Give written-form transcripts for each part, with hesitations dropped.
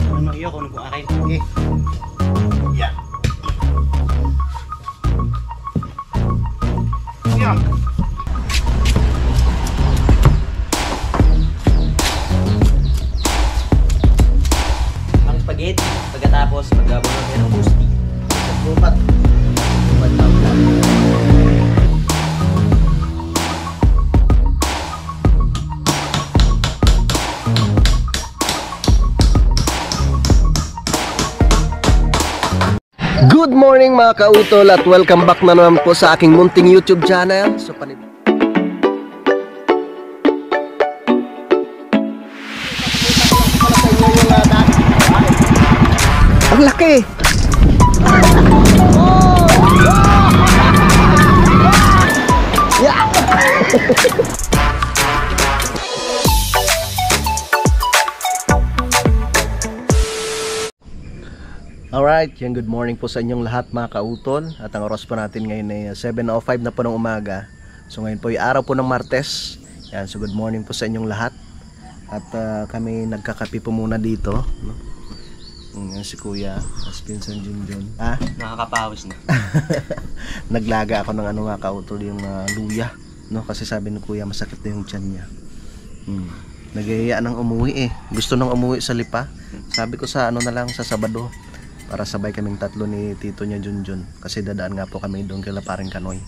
Ano iyo kung akin. Okay. Yeah. Yeah. Ang spaghetti pagkatapos magbabulong yan ng gusti. Bupat. Good morning mga kautol at welcome back na naman po sa aking munting YouTube channel. So, ang laki! Yeah! Alright, yan, good morning po sa inyong lahat mga kautol. At ang oras po natin ngayon ay 7:05 na po ng umaga. So ngayon po ay araw po ng Martes. Yan, so good morning po sa inyong lahat. At kami nagkakape po muna dito, no? Yan si Kuya, as pinsan Junjun. Ah? Nakakapawis na. Naglaga ako ng mga kautol, yung luya, no? Kasi sabi ni Kuya masakit na yung tiyan niya. Nagayaya nang umuwi eh. Gusto nang umuwi sa Lipa. Sabi ko sa na lang sa Sabado, para sabay kaming tatlo ni tito niya Junjun, kasi dadaan nga po kami doon kila Paring Kanoy,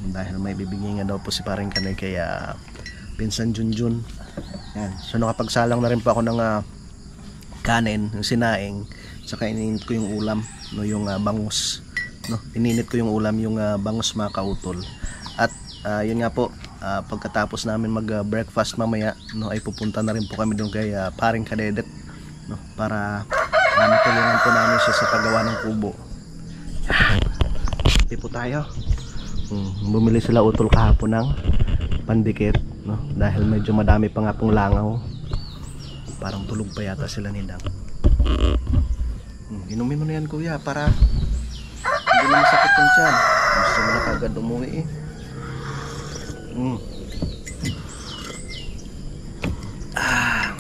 dahil may bibigyan nga daw po si Paring Kanoy kaya pinsan Junjun. Yan. So nakapagsalang na rin po ako ng kanin, yung sinaing, saka ininit ko yung ulam, no, yung bangus, no, ininit ko yung ulam, yung bangus mga kautol. At yun nga po, pagkatapos namin mag breakfast mamaya, no, ay pupunta na rin po kami doon kay Paring Kadedet, no, para matulungan po namin siya sa paggawa ng kubo. Hindi po tayo. Bumili sila utol kahapon ng pandikit, no? Dahil medyo madami pa nga pong langaw. Parang tulog pa yata sila ni Dang. Inumin mo na yan kuya para hindi na masakit yung tiyan. Gusto mo na kagad umuwi eh.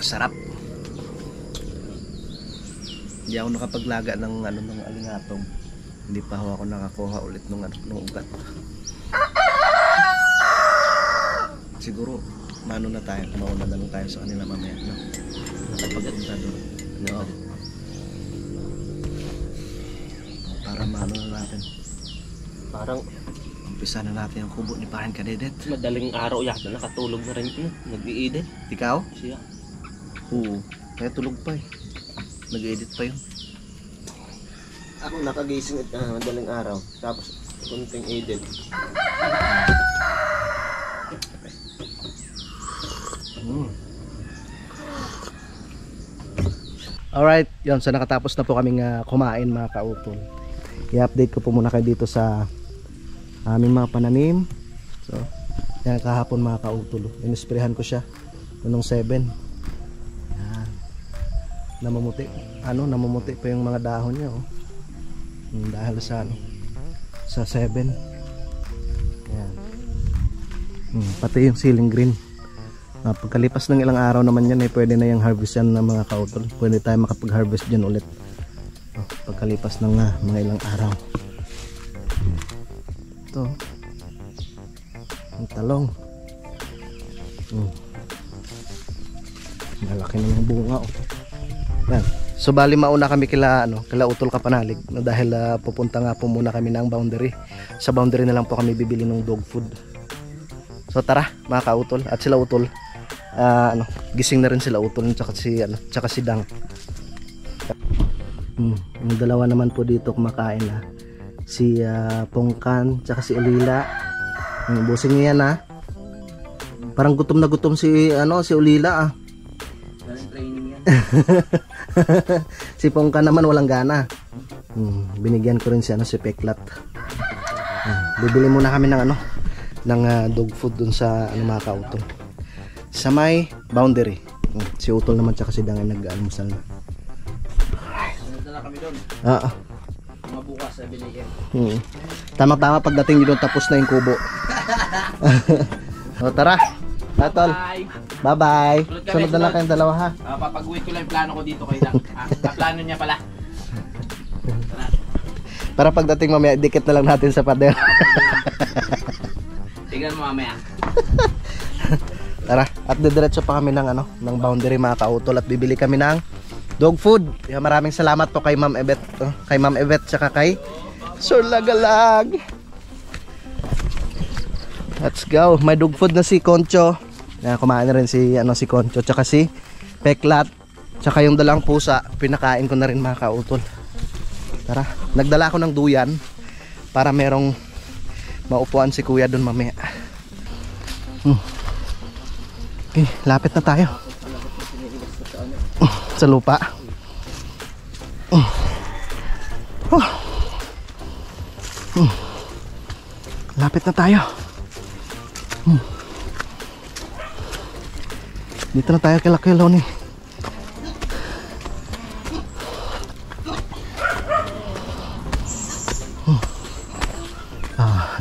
Masarap. Hindi ako nakapaglaga ng ng alingatong. Hindi pa ako nakakuha ulit ng ugat. Siguro mano na tayo, mauna na lang tayo sa kanila mamaya, no? Nakapagpunta doon, no? Para mano na natin. Parang umpisa na natin ang kubo ni Paring Kadedet. Madaling araw yata nakatulog na rin ito. Nag-i-edit. Ikaw? Siya. Oo, kaya tulog pa eh. Nag-edit pa yun. Ako nakagising at madaling araw. Tapos kunting edit. Alright, yun. So nakatapos na po kaming kumain mga kautol. I-update ko po muna kayo dito sa aming mga pananim. So, yan kahapon mga kautol. Inisprehan ko siya noong 7. Namumuti, namumuti pa yung mga dahon niya, oh. Dahil sa sa 7. Ayan. Pati yung ceiling green. Pagkalipas ng ilang araw naman yan, pwede na yung harvest yan ng mga kautol. Pwede tayo makapag-harvest dyan ulit. Pagkalipas ng mga ilang araw. Ito. Ang talong. Malaki na yung bunga, oh. Yan. So bali mauna kami kila Utol Kapanalig, no, dahil pupunta nga po muna kami ng boundary. Sa boundary na lang po kami bibili ng dog food. So tara mga kautol, at sila Utol gising na rin sila Utol tsaka si Dang. Yung dalawa naman po dito kumakain na. Si Pongkan tsaka si Ulila. Busing niya na. Parang gutom na gutom si Ulila . Si Pongka naman walang gana. Binigyan ko rin si si Peklat. Bibili muna kami ng dog food dun sa mga kautol sa may boundary. Si Utol naman tsaka si Dang ay nag-almusal na. Nandala kami doon. Mga bukas sa binigyan. Tama-tama pagdating doon tapos na yung kubo. O tara. Tatol. Bye. Bye-bye. Sunod kami, Sunod na lang sunod. kayong dalawa ha. Papaguhit ko lang yung plano ko dito kay Dang. Plano niya pala. Tara. Para pagdating mamaya, dikit na lang natin sa pader. Tingnan mo mamaya. Tara, at didiretso pa kami ng ng boundary mga kautol at bibili kami ng dog food. Kaya maraming salamat po kay Ma'am Evet, kay Ma'am Evet tsaka kay Sir Lagalag. Let's go. May dog food na si Concho. Yan, kumain na rin si si Concho tsaka si Peklat tsaka yung dalang pusa. Pinakain ko na rin mga kautol. Tara, nagdala ako ng duyan para merong maupuan si Kuya doon mamaya. Okay, lapit na tayo sa lupa. Lapit na tayo. Dito na tayo kay Lucky Lonnie.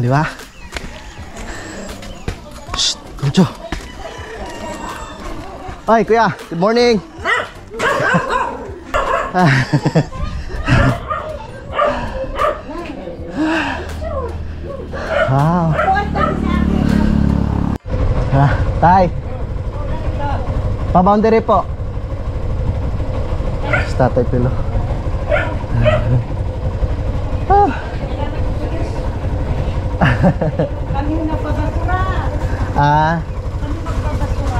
Di ba? Shh, Kucho. Ay, kuya, good morning. Wow. Tay. Pa-boundary po. Sa Tatay Pilo. Kami nagpapasura. Kami nagpapasura.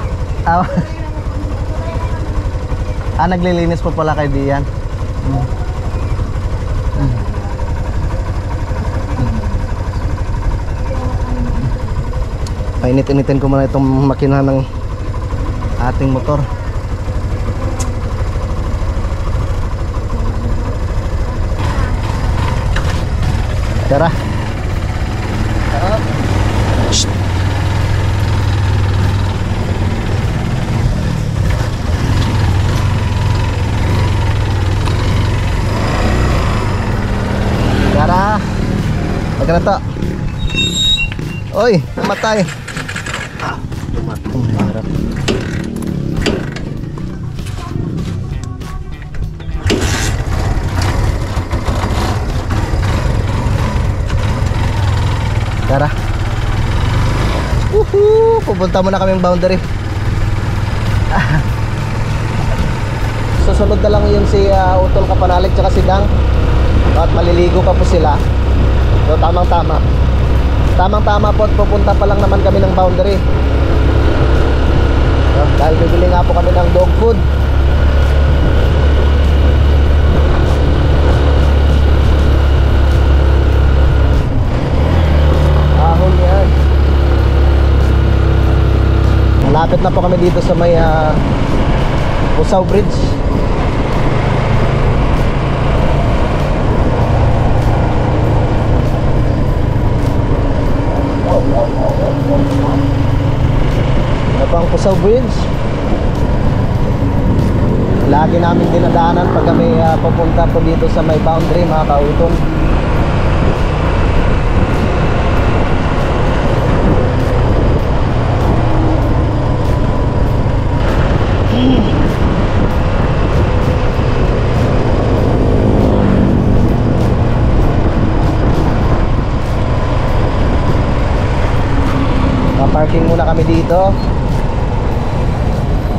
Naglilinis po pala kay Dian. Painit-initin ko muna itong makina ng ating motor. Tara. Shh. Tara. Pagka na to. Oy, namatay. Ang harap. Tara. Pupunta muna kaming boundary. Susunod na lang yun si Utol Kapanalig tsaka si Dang. At maliligo pa po sila. So tamang-tama. Tamang-tama po at pupunta pa lang naman kami ng boundary. So, dahil bibili nga po kami ng dog food. Ahon yan. Malapit na po kami dito sa may Pusaw Bridge. Ano po ang Pusaw Bridge? Lagi namin dinadaanan pag kami pupunta po dito sa may boundary mga kautol. Parking muna kami dito.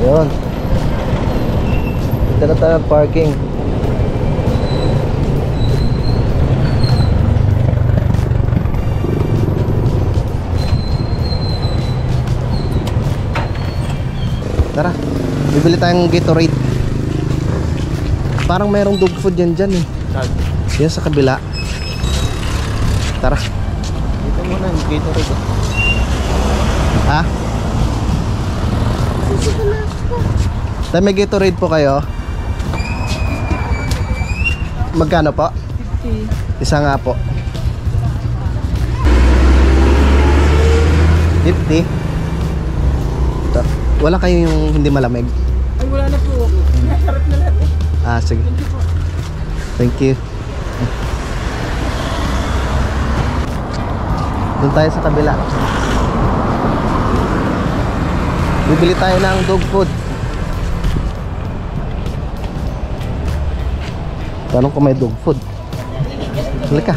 Yun. Dito na tayo parking. Tara, bibili tayong Gatorade. Parang merong dog food yan dyan eh. Yan sa kabila. Tara. Dito muna yung Gatorade. Ha? Tayo may Gatorade po kayo? Magkano po? 50. Isa nga po. 50? Ito. Wala kayo yung hindi malamig? Ay, wala na po. Nasarap na lahat eh. Sige. Thank you. Doon tayo sa kabila. Bibili tayo ng dog food. Tanong kung may dog food. Halika.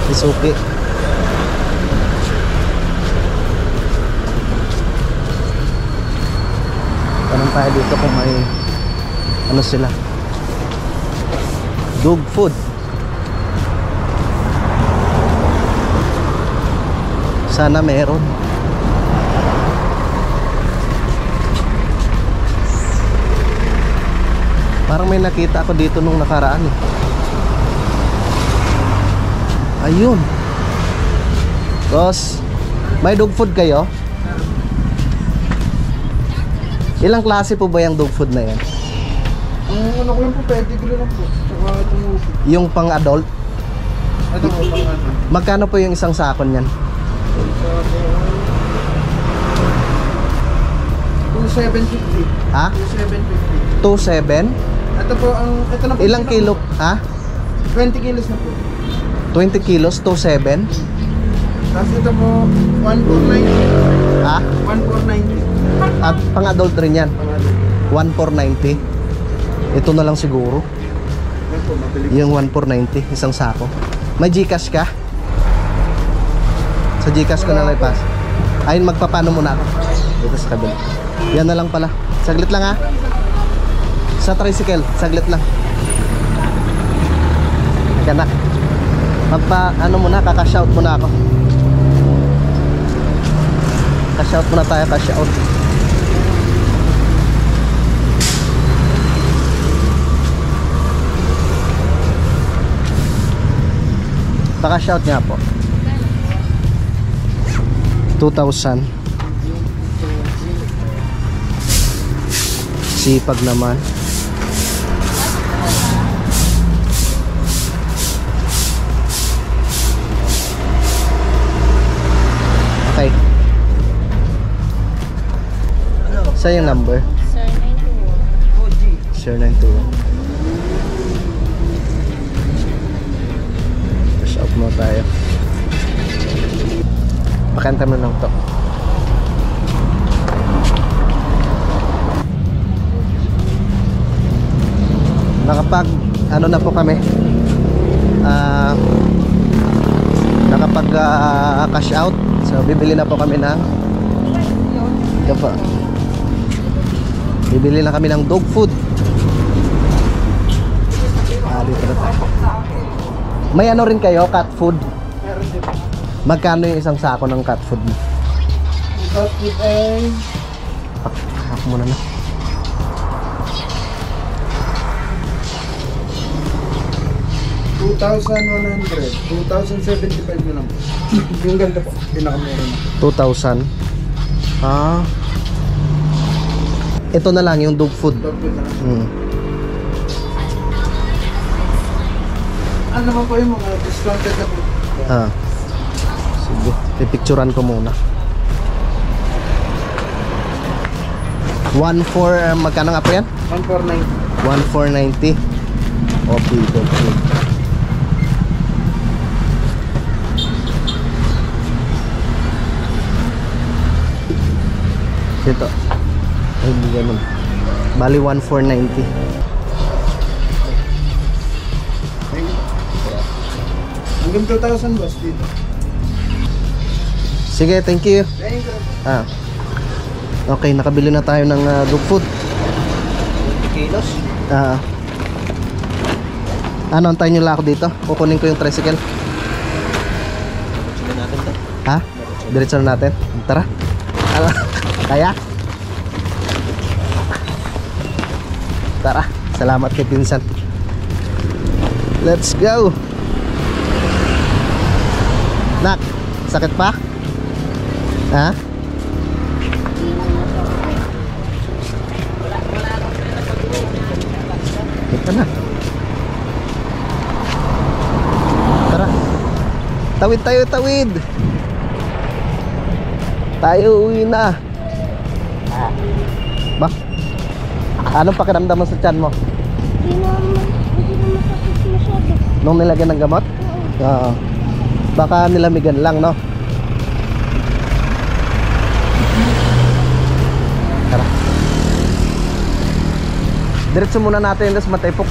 Isuki. Tanong tayo dito kung may ano sila. Dog food. Sana meron. Parang may nakita ako dito nung nakaraan. Ayun. Boss, may dog food kayo? Ilang klase po ba yung dog food na yan? Ang ano ko lang po, pedigree lang po. Saka itong Yung pang adult? ito po, pang ano. Magkano po yung isang sakon yan? 2,750. Ha? 2,750. 2.7? Ito po, ito na po. Ilang kilo? Ha? 20 kilos na po. 20 kilos, 2.7? Tapos ito po, 1,490. Ha? 1,490. At pang adult rin yan? Pang ano. 1,490? Ito na lang siguro. Yan po, mabili. Yung 1,490, isang sako. May Gcash ka? Sa Gcash ko na lang ipas. Ayun, magpapano muna ako. Dito sa kabila. Yan na lang pala. Saglit lang ha. Sa tricycle, saglit lang. Nagkanak. Ano muna, kakashout muna ako. Kashout muna tayo, kashout. Pakashout niya po. 2,000. Sipag naman. Okay. Sa yung number? Sir 921. Shop mo tayo. Pakanta mo lang to. Nakapag ano na po kami, nakapag cash out, so bibili na po kami ng ito po, bibili na kami ng dog food. Dito na tayo. May ano rin kayo, cat food? Meron din po. Magkano yung isang sako ng cat food mo? Cat food ay Pak muna na. $2,100. 2,075 na lang po. Yung ganda po, pinakamura na. 2,000. Ito na lang yung dog food. Dog food na lang. Ano naman po yung mga discounted na po? Sige, pipicturan ko muna. 1,400, magkano nga po yan? 1,490. 1,490. Okay, dog food. Ito. Ay, hindi ganun. Bali 1,490. Hanggang 2,000 boss dito. Sige, thank you. Thank you. Okay, nakabili na tayo ng dog food. 20 kilos. Ano, antayin nyo lang ako dito. Kukunin ko yung tricycle. Sino natin to? Ha? Diretso na natin. Tara. Ano? Kaya? Tara. Salamat kay pinsan. Let's go. Nak, sakit pa? Ha? Ito na. Tara. Tawid tayo, tawid. Tayo uwi na. Ba? Anong pakiramdam mo sa tiyan mo? Hindi na masakit masyado. Nung nilagyan ng gamot? Oo. Baka nilamigan lang, no? Diretso muna natin tas matipok.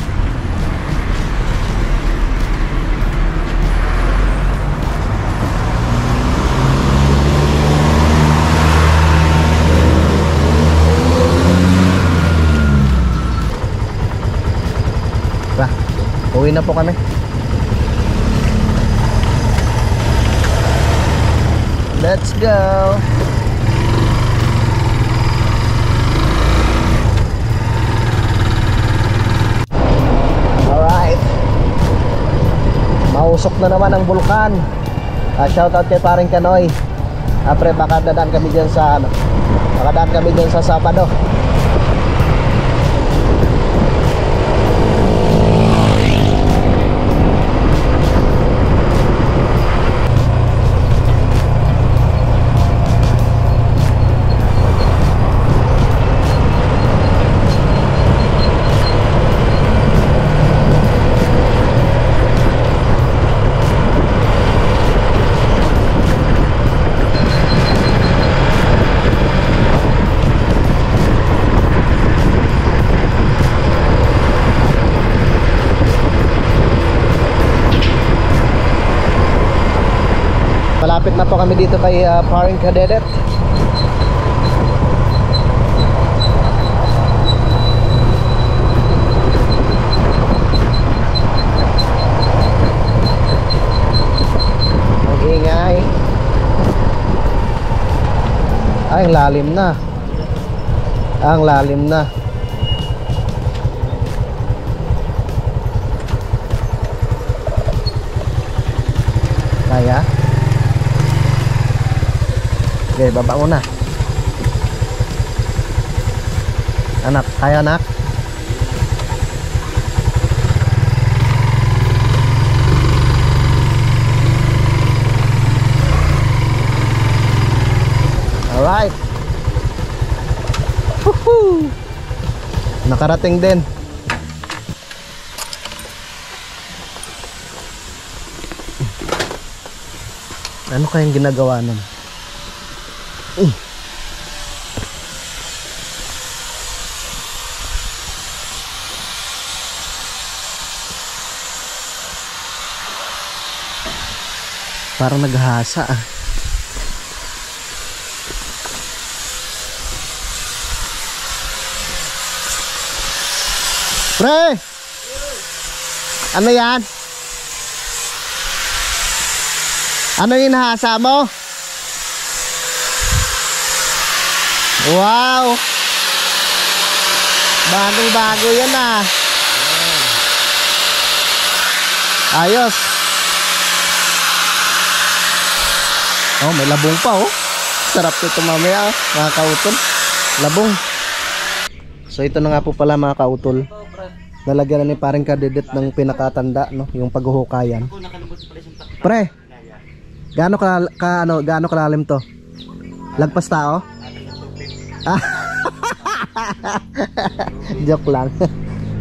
Ba, uwi na po kami. Let's go. Alright. Mausok na naman ang bulkan. Shoutout kay paring Kanoy. Pre, baka dadaan kami dyan sa ano. Baka dadaan kami dyan sa Sabado. Malapit na po kami dito kay paring Kadedet. Mag-ingay. Ay, ang lalim na. Ang lalim na. Kaya? Okay, baba mo na. Anak, kaya anak? Alright. Woohoo! Nakarating din. Ano kayang ginagawa nun? Parang naghahasa ah. Pre! Ano yan? Ano yung hinahasa mo? Wow! Bagong-bago yan ah. Ayos. Oh, may labong pa oh. Sarap ito mamaya oh, mga kautol. Labong. So ito na nga po pala mga kautol. Nalagyan na ni paring Kadedet ng pinakatanda no, yung paghuhukayan. Pre. Gaano gaano kalalim to? Lagpas tao? Joke lang.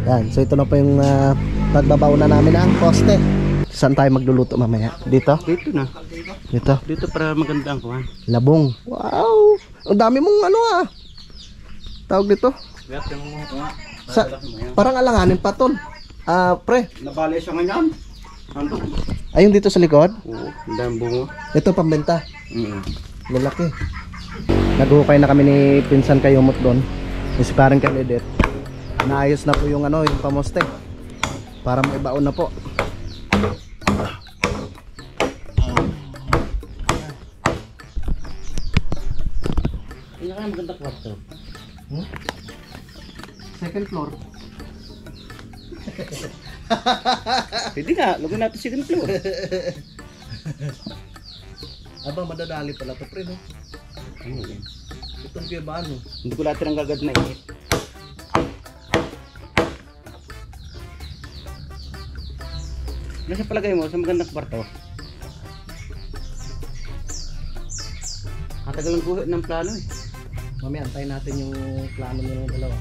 Yan, so ito na po yung pagbabaw na namin ng poste. Saan tayo magluluto mamaya? Dito? Dito na. Dito? Dito para maganda ang kuhan. Labong. Wow! Ang dami mong ano ah. Tawag dito? Parang alanganin pa tol. Pre. Nabali siya ngayon. Ano? Ayun dito sa likod? Oo, ang dami bungo. Ito pambenta. Lalaki. Naghuhukay na kami ni Pinsan Kayumot doon. Si parang Kadedet. Naayos na po yung ano, yung pamoste. Para maibaon na po. Kaya maganda kwarto. Second floor. Pwede nga, lagyan natin second floor. Aba, madadali pala to pre no? Itong kaya ba ano? Hindi ko lahat ng gagad na init. Nasa palagay mo sa magandang kwarto? Katagal ang guhit ng plano eh. Mamaya antayin natin yung plano nyo ng dalawa.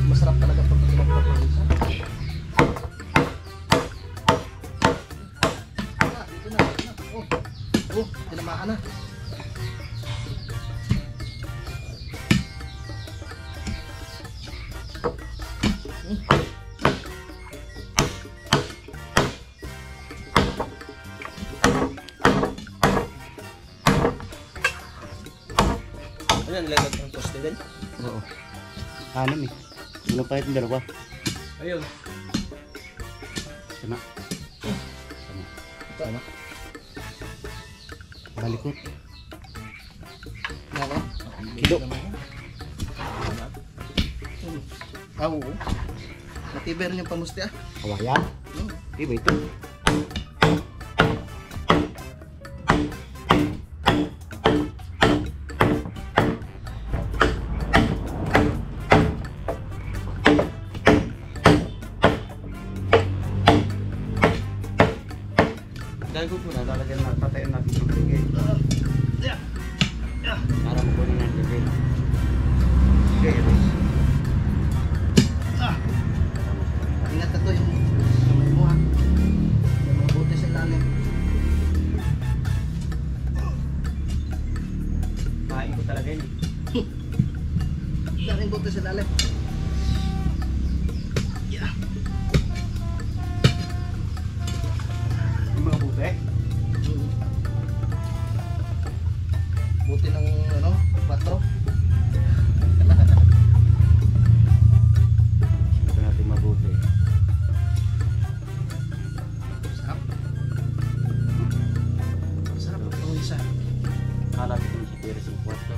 Masarap talaga pag magpapalisa. Dito na. Oh, tinamaan na. Ano, nilaglag ng poste din? Oo. Anim eh. Wala pa yung dalawa. Ayun. Sama. Sama. Balikot. Nako. Kilo. Ah, oo. Matibay rin yung pamusti ah. Kawayan. Iba ito. Gago po na, lalagyan na, tatayin natin yung ligay. Para makunin ang ligay. Okay, Ingat na to yung kamay mo ha. Yung mga buti sa ilalim. kain ko talaga yun. Daming buti sa ilalim. Yung mga buti. Buti ng ano, 4. Ito natin mabuti. Sarap. Sarap ang isa. Kalapit ko si Pires yung kwarto.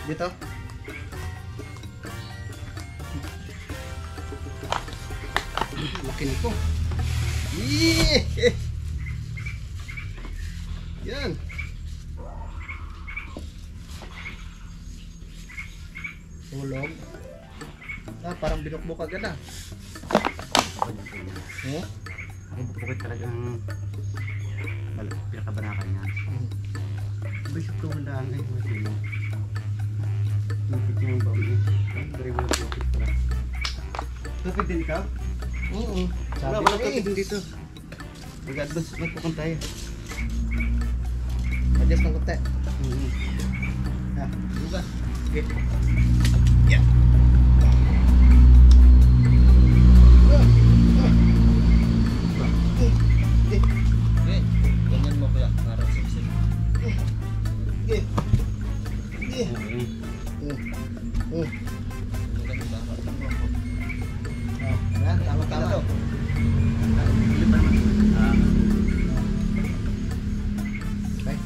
Dito. Laki nito. Yee! Yan. Tulog. Ah, parang binukbuk agad ah. Eh? Ay, bukit talagang pinakabanakan niya. Bishop ko ang daan ay buti mo. Lupit niya yung bawi. Dari wala lupit pala. Lupit din ikaw? Oo. Wala, Sabi wala ko lupit eh. din dito. Mag-advance, magpukon tayo. Adjust ng konti. Ah, Buka. okay. Okay. Ganyan mo kuya. Para sa isa. Okay. Okay. Yan, tama-tama. Okay.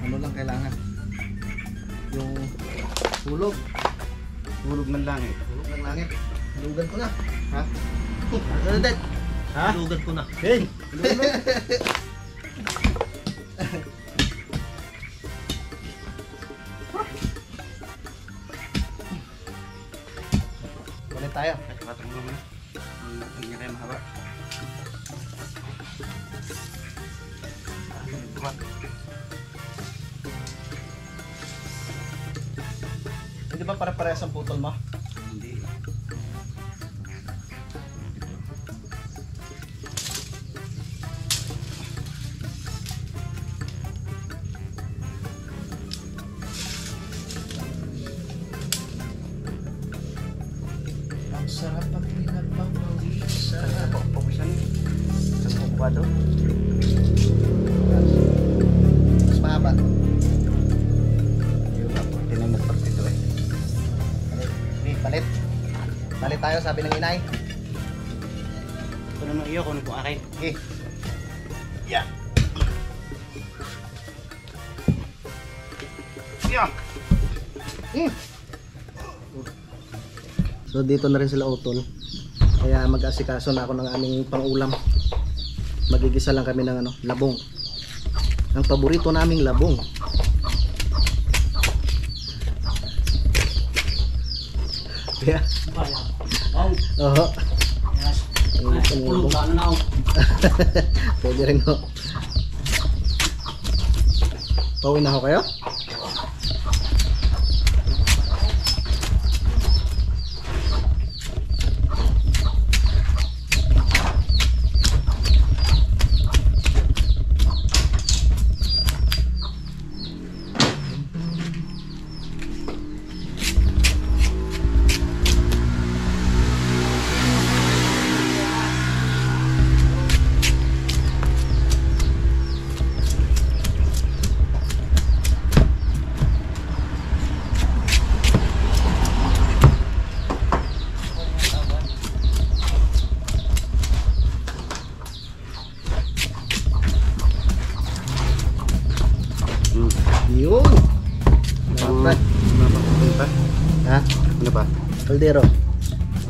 Ano lang kailangan? Yung hulog. Hulog ng langit. Hulog ng langit. Hulugan ko na. Ha? Ano din? Ha? Lugan ko na. Hey! Balik tayo. Patong mo muna. Hindi niya kayo mahaba. Hindi ba para-parehas ang putol mo? Hindi. Ang sarap pag pinagpapawisan. Saan po? Pawisan? Saan po bukado? Mas mahaba. Yung nga po. Tinamok pa dito eh. Palit. Palit tayo, sabi ng inay. Ito naman iyo kung ano po akin. Okay. Yeah. Yeah! So dito na rin sila utol. Kaya mag-asikaso na ako ng aming pang-ulam. Magigisa lang kami ng ano, labong. Ang paborito naming labong. Yeah. Oo. Pwede rin ho. Pauwi na ho kayo? Yun. Pre. Mapapagod pa? Ha? Ano pa? Kaldero.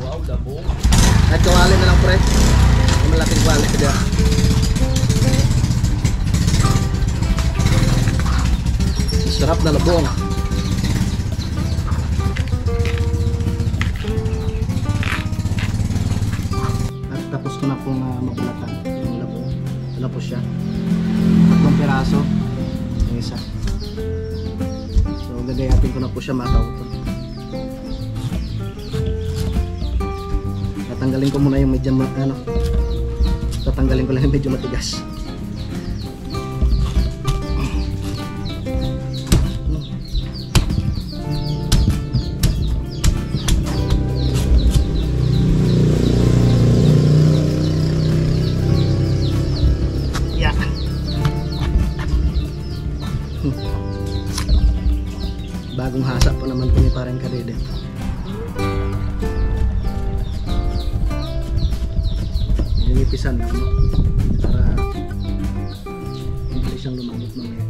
Wow, labong. At kawali na lang pre. May malaking wali ka dyan. Sarap na labong. At tapos ko na pong mabalatan yung labong. Ito na po siya. 3 piraso. Yung isa. So gagayatin ko na po siya mga kautol. Tatanggalin ko muna yung medyo tatanggalin ko lang yung medyo matigas. Yeah. Bagong hasa po naman po ni parang Kadede. Nilipisan lang, no? Para hindi siyang lumamot mamaya.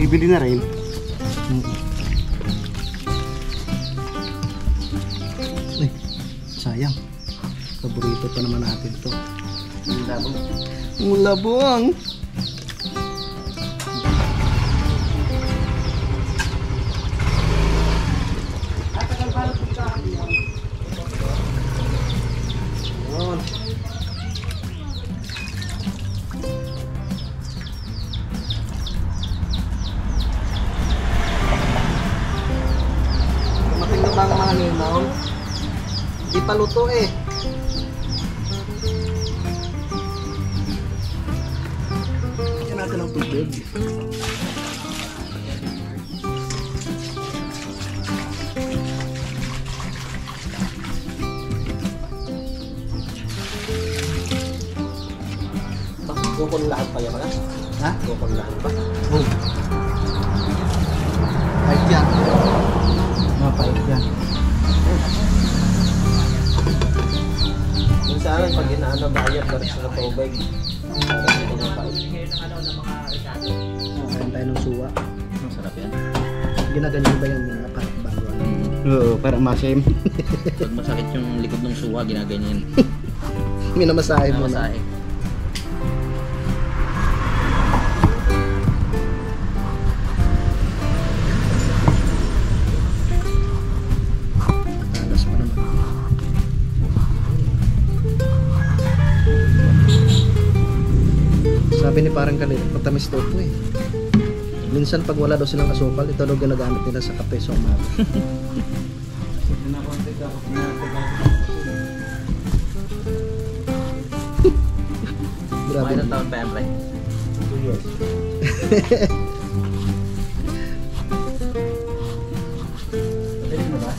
Bibili na rin. Ay, sayang. Paborito pa naman natin ito. Ang labong. Yun. Dumating na ba ang mga ninaw? Di pa luto eh. Lagyan natin ng tubig. Kukunlaan pa yan pala. Ha? Kukunlaan pa. Oh. Pahit yan. Mapahit yan. Yung sa amin, pag inaano bayad ka rin sa tubig. Kain tayo ng suwa. Masarap yan. Ginaganyan ba yan mga para bago ano? Oo, parang masim. Pag masakit yung likod ng suwa, ginaganyan. Minamasahe mo na. Masahe. Talas pa naman. Sabi ni parang kanina, matamis daw ito eh. Minsan pag wala daw silang asukal, ito daw ginagamit nila sa kape sa umaga. Grabe. Kumain ng taon pa yan, pre. 2 years. Pwede na ba?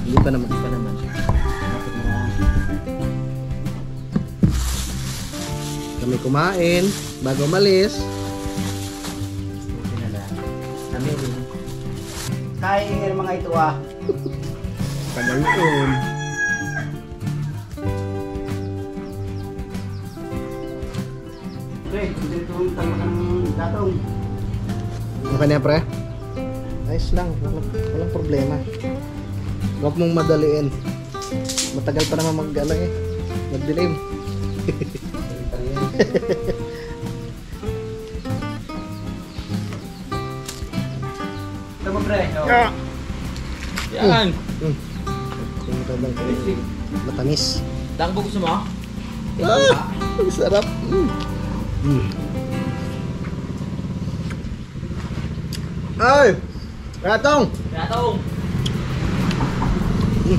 Hindi pa naman. Dapat na. Kami kumain bago umalis. Pwede na lang. Kami rin. Kain mga ito ah. Tagal yun. Pre, hindi itong tama ng datong. Okay na pre? Ayos lang, walang problema. Huwag mong madaliin. Matagal pa naman mag-ano eh. Magdilim. pre. Yeah. Yan. Tingin ka bang matamis? Dang po gusto mo? Ang sarap. Ay! Ratong! Ratong.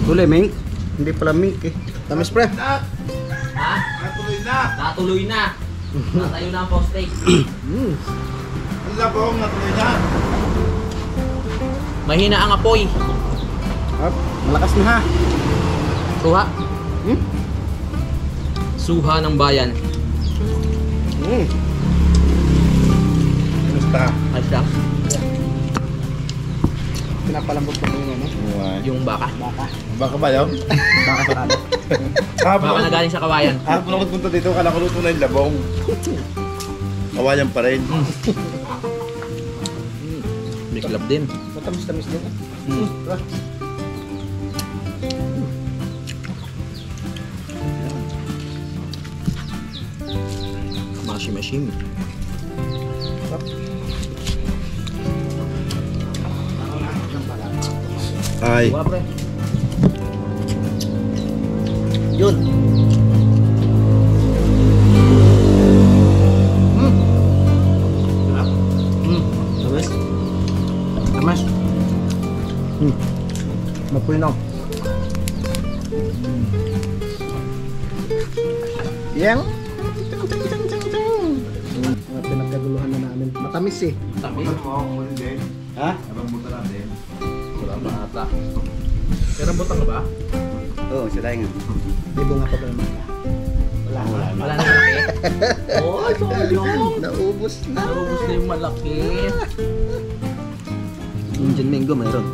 Huli, mink. Hindi pala mink eh. Tamis pre. Ha? Natuloy na! Natuloy na. Natayo na ang poste. Ang labong natuloy na! Mahina ang apoy. Hop, malakas na ha. Suha. Hmm? Suha ng bayan. Kamusta? Ayos lang. Pinapalambot ko yung ano. Yung baka. Baka ba yun? Baka sarado. Baka na galing sa kawayan. Hapon ako punta dito, kala ko luto na yung labong. Kawayan pa rin. May club din. Matamis-tamis din. Mashim. Ay. Suha pre. Yun. Tamis. Tamis. Mapuinaw. Yang. Pinagkaguluhan na namin. Matamis eh. Tabi. Ha? Wala ba ata? Kaya butang ka ba? Oo, sila nga. May bunga pa ba naman? Wala. Wala na malaki. Oh, sayang. Naubos na. Naubos na yung malaki. Indian mango mayroon.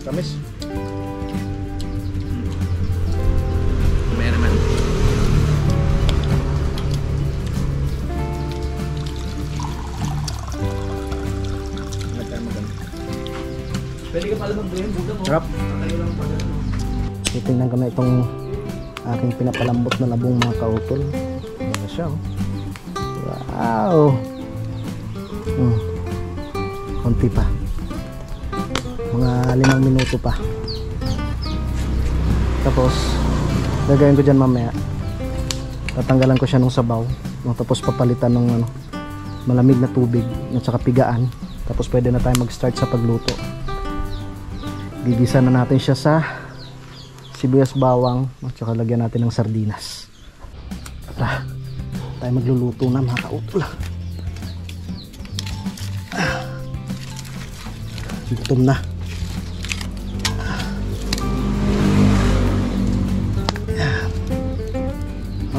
Tamis. May naman. Pwede ka pala mag-doon, buka mo. Sarap. Tayo lang pala. Titingnan ko na itong aking pinapalambot na labong mga kautol. Ano siya oh. Wow! Konti pa. Mga 5 minuto pa. Tapos, gagawin ko dyan mamaya. Tatanggalan ko siya ng sabaw. Tapos papalitan ng ano, malamig na tubig at saka pigaan. Tapos pwede na tayo mag-start sa pagluto. Gigisa na natin siya sa sibuyas bawang at saka lagyan natin ng sardinas. Tara, tayo magluluto na mga kautol. Gutom na.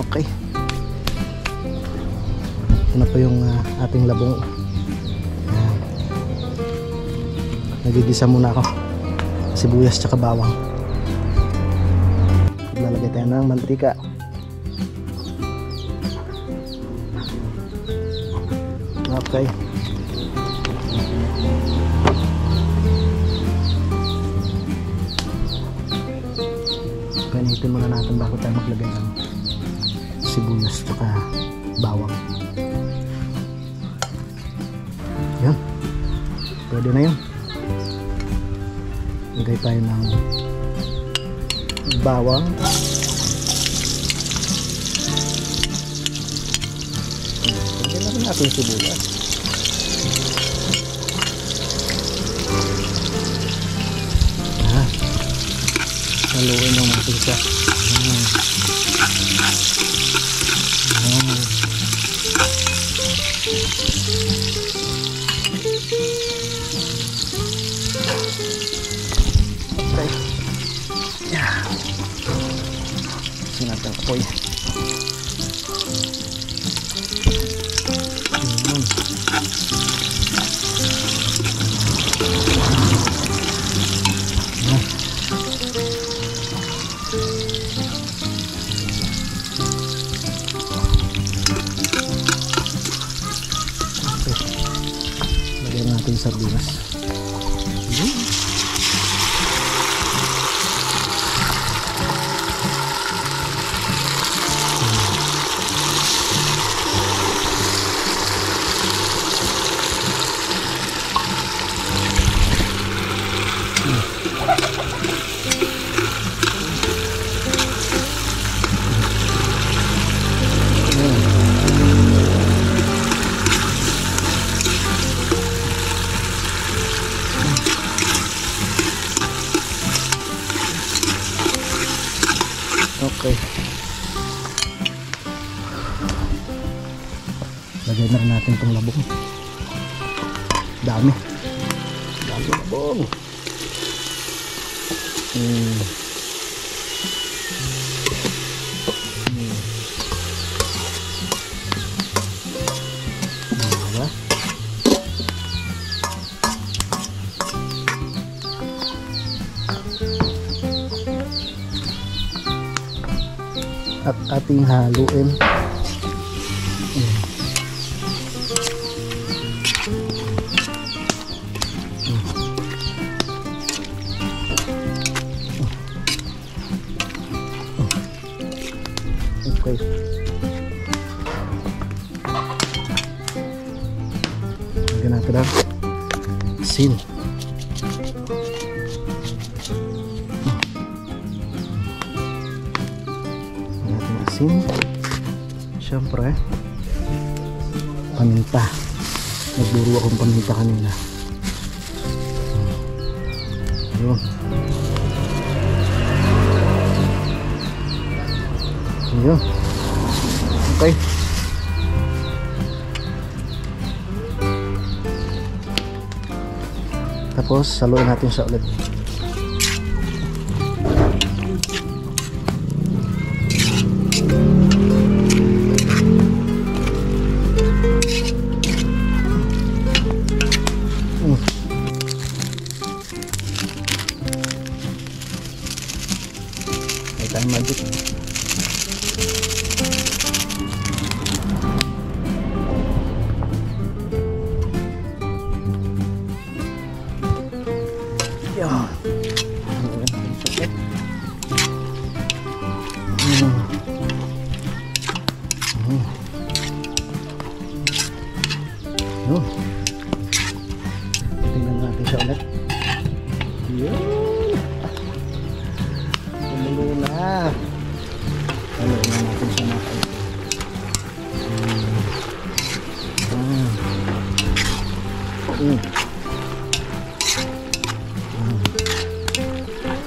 Okay. Ito na po yung ating labong. Nagigisa muna ako. Sibuyas tsaka bawang. Lalagay tayo ng mantika. Okay. Panitin muna natin bago tayo maglagay ng sibuyas tsaka bawang. Yan. Pwede na yun. Lagay tayo ng bawang. Lagyan natin natin yung sibuyas. Haluin lang natin siya. Okay. Yeah. Kasi natin apoy. Lagyan natin yung sardinas. Okay. Lagay na rin natin itong labong. Dami. Dami labong. Diba? At ating haluin. Okay. Lagyan natin ang asin. Lagyan natin ang asin. Siyempre, paminta. Nagburo akong paminta kanina. Ayun. Ayun. Okay. Tapos saluin natin siya ulit. May tayong magic. Yan. Yun. Tingnan natin siya ulit. Yun. Tumulo na. Haluin na natin siya na kayo.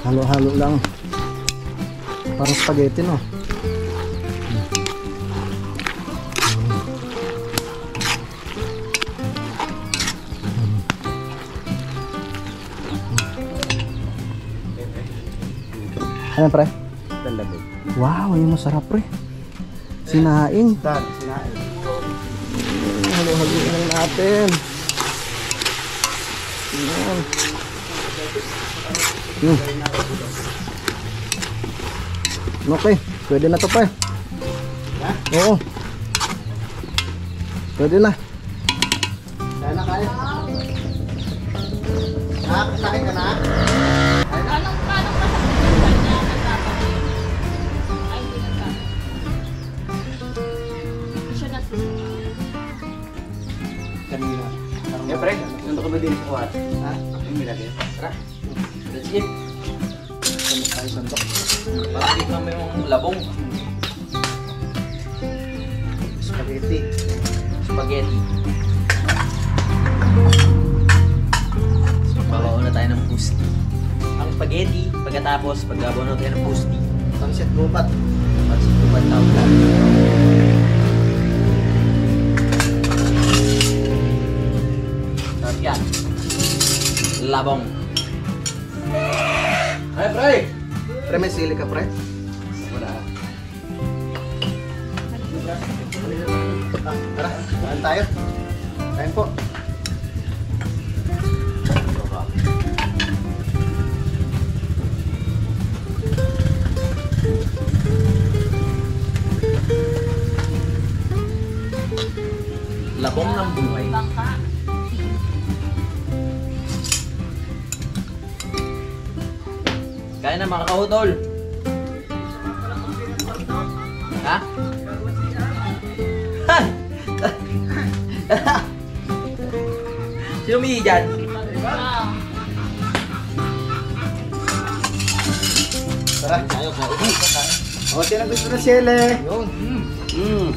Halo-halo lang. Parang spaghetti, no? Ano, pre? Dalabig. Wow, yung masarap, pre. Sinaing. Sinain. Halo-halo lang natin. Yan. Okay, pwede na to, pre. Oo. Pwede na. Kaya na, kaya. Sakit ka na? Kanina. Yeah, pre. Nandun ka ba din sa kuhat? Ha? Yung nilagay. Tara. Let's eat. Sandok tayo, sandok. Para dito may yung labong. Spaghetti. Spaghetti. So, pabaon na tayo ng pusti. Ang spaghetti, pagkatapos, pagbabaon na tayo ng pusti. Pangsit lupat. Pagsutuban tawag lang. Sarap yan. Labong. Ay, pre! Pre, may sili ka, pre? Wala. Tara, kain tayo. Kain po. Labong ng buhay. Kaya na mga kahutol. Ha? Sino umihi dyan? Tara, tayo kain. O, sino gusto na sili? Yun.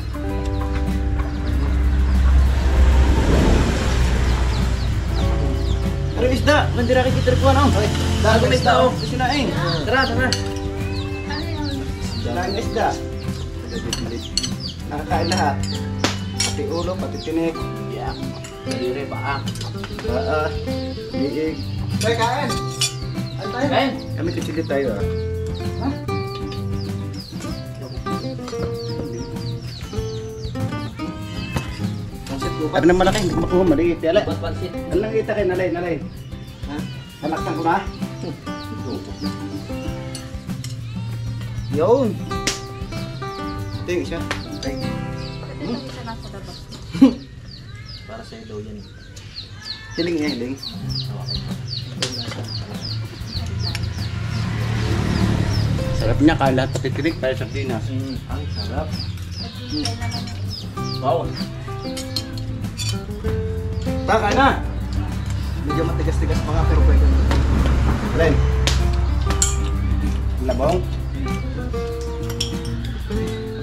Ano isda? Mandira kita ko ano? Dago may tao. Sinain. Tara, tara. Lain isda. Nakakain lahat. Pati ulo, pati tinik. Yeah. Daliri pa Liig. Tayo kain. Ay tayo. Eh, Kami kecil tayo ah. Ha? Ano na malaki? Makuha maliit. Yala. Buat pansit. Alang kita kay nalay, nalay. Ha? Kalaksan ko na. Yun. Ito yung isa. Okay. Para sa'yo daw yan. Hiling niya, hiling. Sarap niya, kaya lahat pati tinik tayo sa dinas. Ang sarap. Wow. Taka na! Medyo matigas-tigas pa nga pero pwede na. Len. Labong.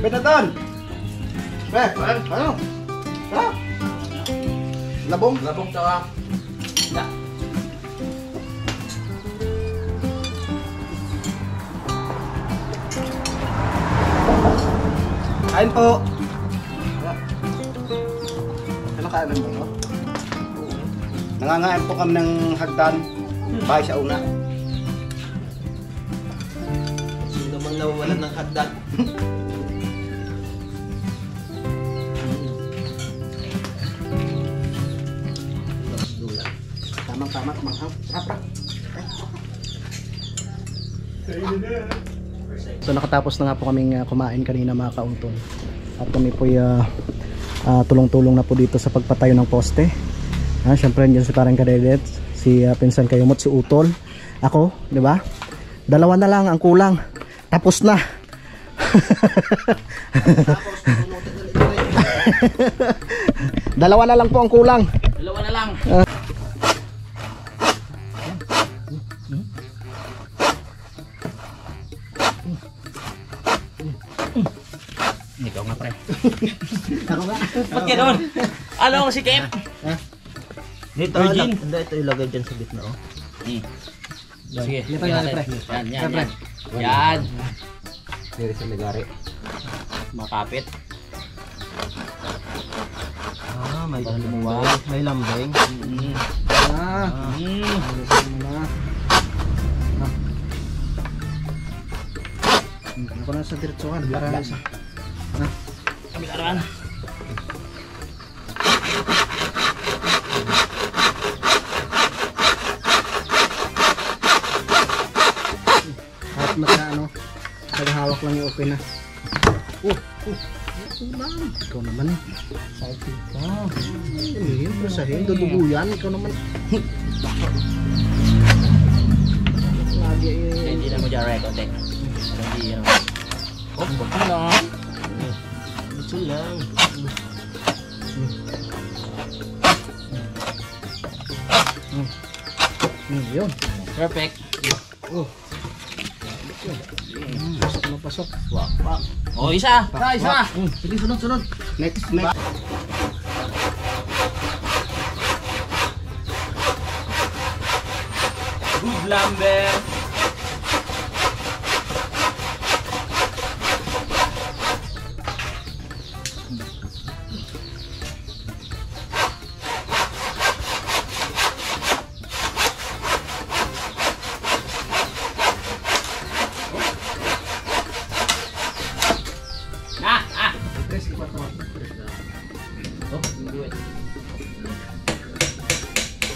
Betaton! Be, ano? Sarap! Labong? labong tawa. Da. Kain po! Nakain mo no? Nangangain po kami ng hagdan. Bahay sa una. Sino mang nawawalan ng hagdan? Tamang-tama, manghang. Sarap. So nakatapos na nga po kaming kumain kanina mga kautol. At kami po tulong-tulong na po dito sa pagpatayo ng poste. Siyempre nandiyan si parang Kadedet, si Pinsan Kayumot, si Utol, ako, di ba? Dalawa na lang ang kulang. Tapos na. Dalawa na lang po ang kulang. Dalawa na lang. Ikaw nga pre. Ba't gano'n? Ano ako si Kep? Dito, Virgin. Hindi, ito ilagay dyan sa gitna, oh. Sige. Dito yan, pre. Yan. Yan. Diri sa nagari. Makapit. Ah, may lambay. May lambay. Ako na sa diretsuhan para sa Kami karan. kahit naghahawak lang yung okay na. Ikaw naman eh. Excited ka. Sahin, dudugo yan. Ikaw naman. Lagi eh. Hindi na mo dyan record eh. Hindi yan. Oh, baka na. Ito lang. Yun. Perfect. Pasok na pasok. Wak. Oh, isa. Isa. Sige, sunod. Next. Good lumber.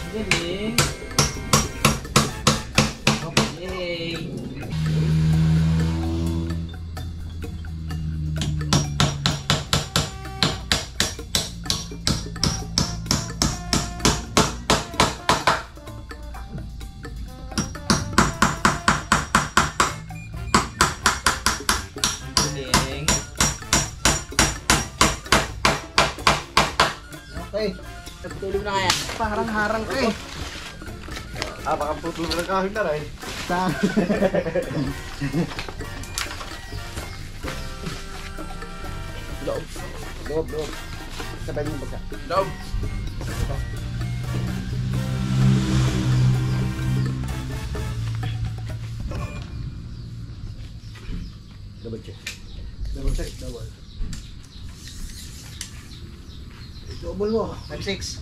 Galing. Okay. Galing. Okay. Tulog na kaya. Parang harang ka eh. Baka putol na kahit na rin. Loob. Sabay mo ba ka? Loob. Double check. Double check, double. Double mo. 5-6.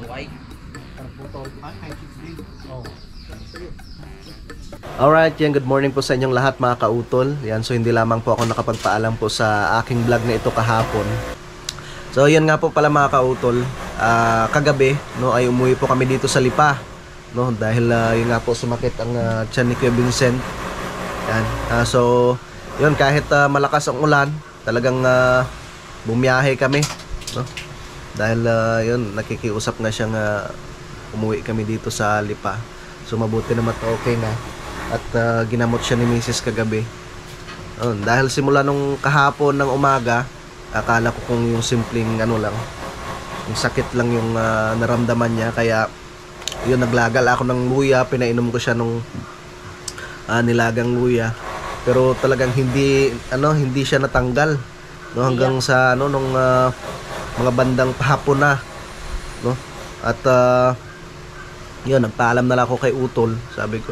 Okay. Alright, yan, good morning po sa inyong lahat mga kautol. Yan, so hindi lamang po ako nakapagpaalam po sa aking vlog na ito kahapon. So yan nga po pala mga kautol, kagabi no, ay umuwi po kami dito sa Lipa no, dahil yun nga po sumakit ang tiyan ni Kuya Vincent. Yan, so yun, kahit malakas ang ulan, talagang bumiyahe kami no, dahil yun, nakikiusap na siyang umuwi kami dito sa Lipa. So mabuti naman okay na at ginamot siya ni Mrs. kagabi. Dahil simula nung kahapon ng umaga, akala ko kung yung simpleng ano lang, yung sakit lang yung naramdaman niya, kaya yun, naglagal ako ng luya, pinainom ko siya nung nilagang luya, pero talagang hindi siya natanggal no, hanggang sa nung mga bandang hapon na no, at yun, nagpaalam na lang ako kay Utol. Sabi ko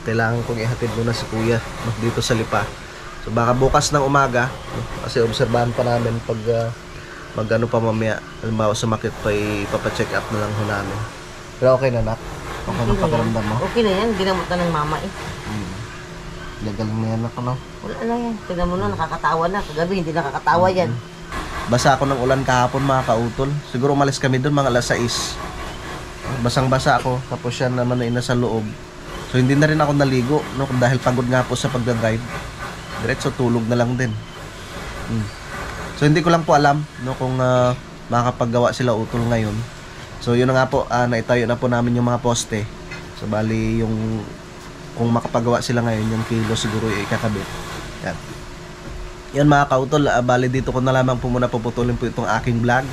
kailangan kong ihatid muna si Kuya no, dito sa Lipa. So baka bukas ng umaga no, kasi obserbahan pa namin pag magano pa mamaya, halimbawa sumakit pa, ipapacheck up na lang ho namin. Pero okay na, nak? Okay na pakiramdam mo? Okay na yan, ginamot na ng mama eh. Galing na yan ako, no? Wala na yan. Tignan mo na, nakakatawa na. Kagabi hindi nakakatawa yan. Basa ako ng ulan kahapon mga kautol. Siguro umalis kami doon mga alas 6. Basang-basa ako, tapos siya naman na nasa loob. So hindi na rin ako naligo no, dahil pagod nga po sa pagdadrive. Diretso tulog na lang din. So hindi ko lang po alam no, kung makakapaggawa sila Utol ngayon. So yun na nga po, naitayo na po namin yung mga poste. So bali yung kung makapagawa sila ngayon, yung kilo siguro ikakabit. Yan. Yan mga kautol, bali dito ko na lamang po muna puputulin po itong aking vlog.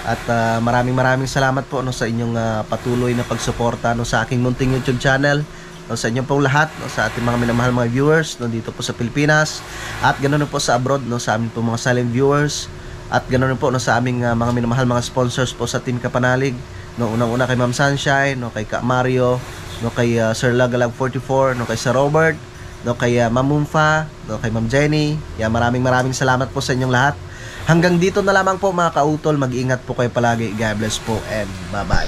At maraming salamat po no, sa inyong patuloy na pagsuporta no, sa aking munting YouTube channel. No, sa inyong pong lahat, no, sa ating mga minamahal mga viewers no, dito po sa Pilipinas. At ganoon po sa abroad, no, sa aming po mga silent viewers. At ganoon po no, sa aming mga minamahal mga sponsors po sa Team Kapanalig. No, unang-una kay Ma'am Sunshine, no, kay Ka Mario, no, kay Sir Lagalag 44, no, kay Sir Robert, no, kay Ma'am Mumfa, no, kay Ma'am Jenny. Yeah, maraming salamat po sa inyong lahat. Hanggang dito na lamang po mga kautol. Mag-ingat po kayo palagi. God bless po and bye-bye.